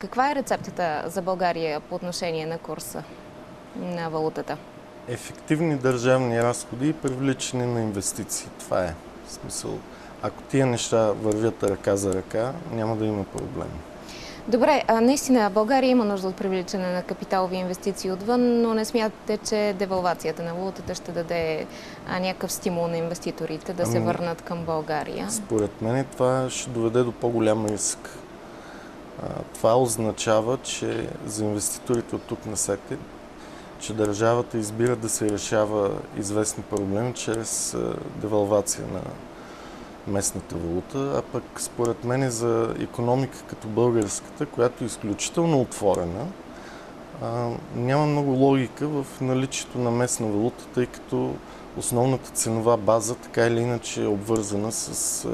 Каква е рецептата за България по отношение на курса на валутата? Ефективни държавни разходи и привличане на инвестиции. Това е. В смисъл, ако тия неща вървят ръка за ръка, няма да има проблем. Добре, наистина България има нужда от привличане на капиталови инвестиции отвън, но не смятате, че девалвацията на валутата ще даде някакъв стимул на инвеститорите да се върнат към България? Според мен това ще доведе до по-голям риск. Това означава, че за инвеститорите от тук насетне, че държавата избира да се решава известни проблеми чрез девалвация на местната валута, а пък според мен за икономика като българската, която е изключително отворена, няма много логика в наличието на местна валута, тъй като основната ценова база така или иначе е обвързана с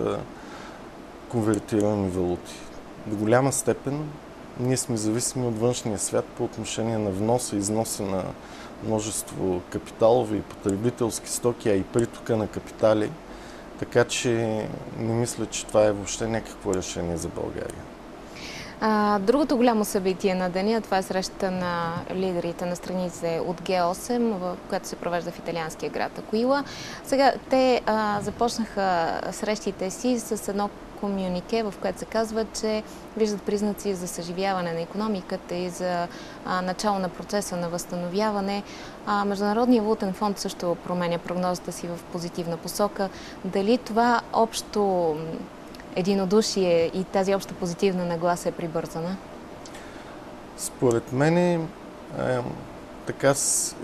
конвертируеми валути. До голяма степен ние сме зависими от външния свят по отношение на вноса и износа на множество капиталови и потребителски стоки, а и притока на капитали. Така че не мисля, че това е въобще някакво решение за България. Другото голямо събитие на деня, това е срещата на лидерите на страните от Г8, която се провежда в италианския град Акуила. Сега те започнаха срещите си с едно комюнике, в което се казва, че виждат признаци за съживяване на икономиката и за начало на процеса на възстановяване. Международният валутен фонд също променя прогнозата си в позитивна посока. Дали това общо единодушие и тази обща позитивна нагласа е прибързана? Според мен така с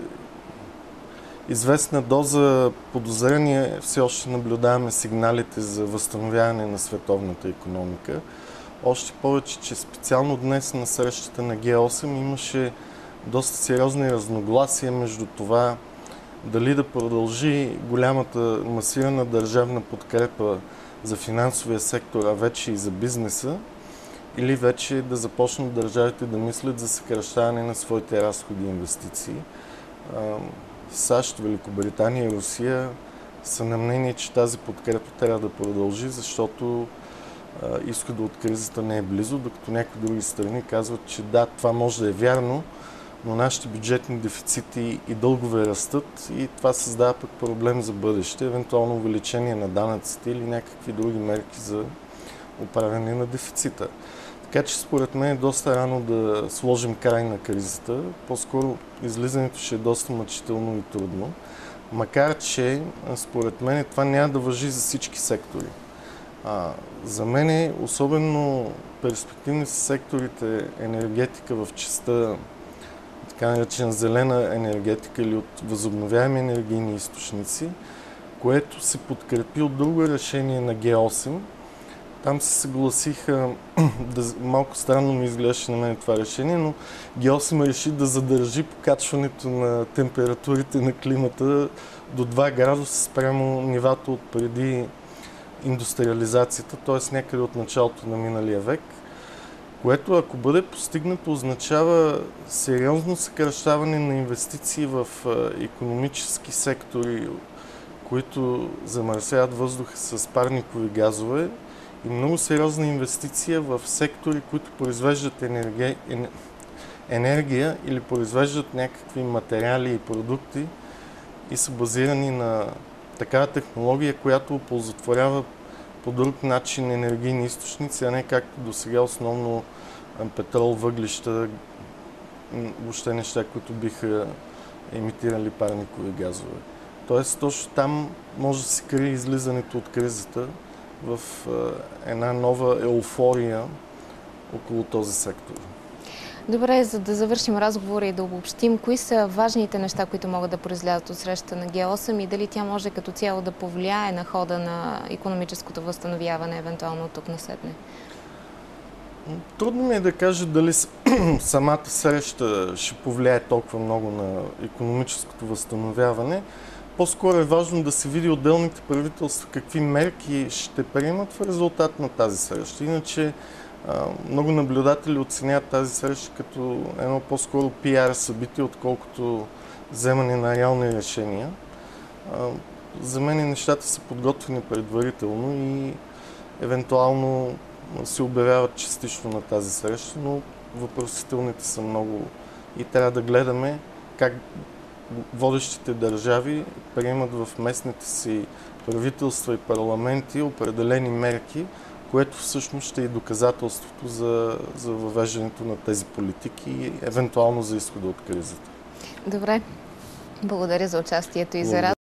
известна доза подозрение все още наблюдаваме сигналите за възстановяване на световната икономика. Още повече, че специално днес на срещата на Г8 имаше доста сериозни разногласия между това дали да продължи голямата масирана държавна подкрепа за финансовия сектор, а вече и за бизнеса, или вече да започнат държавите да мислят за съкращаване на своите разходи и инвестиции. САЩ, Великобритания и Русия са на мнение, че тази подкрепа трябва да продължи, защото изхода от кризата не е близо, докато някои други страни казват, че да, това може да е вярно, но нашите бюджетни дефицити и дългове растат и това създава пък проблем за бъдеще, евентуално увеличение на данъците или някакви други мерки за управяне на дефицита. Така че според мен е доста рано да сложим край на кризата. По-скоро излизането ще е доста мъчително и трудно. Макар че според мен това няма да важи за всички сектори. За мен особено перспективни са секторите енергетика в частта така наречена зелена енергетика или от възобновяеми енергийни източници, което се подкрепи от друго решение на Г8. Там се съгласиха, малко странно ми изглеждаше на мен това решение, но Г8 реши да задържи покачването на температурите на климата до 2 градуса спрямо нивата от преди индустриализацията, т.е. някъде от началото на миналия век, което ако бъде постигнато означава сериозно съкращаване на инвестиции в икономически сектори, които замърсяват въздуха с парникови газове, и много сериозна инвестиция в сектори, които произвеждат енергия или произвеждат някакви материали и продукти и са базирани на такава технология, която оползотворява по друг начин енергийни източници, а не както до сега основно петрол, въглища, въобще неща, които биха емитирали парникови газове. Тоест точно там може да се крие излизането от кризата в една нова еуфория около този сектор. Добре, за да завършим разговора и да обобщим, кои са важните неща, които могат да произлязат от срещата на Г8 и дали тя може като цяло да повлияе на хода на икономическото възстановяване, евентуално от тук насетне? Трудно ми е да кажа дали самата среща ще повлияе толкова много на икономическото възстановяване. По-скоро е важно да се види отделните правителства какви мерки ще приемат в резултат на тази среща. Иначе много наблюдатели оценяват тази среща като едно по-скоро пиар събитие, отколкото вземане на реални решения. За мен нещата са подготвени предварително и евентуално се обявяват частично на тази среща, но въпросителните са много и трябва да гледаме как водещите държави приемат в местните си правителства и парламенти определени мерки, което всъщност ще е доказателството за въвеждането на тези политики и евентуално за изхода от кризата. Добре. Благодаря за участието и за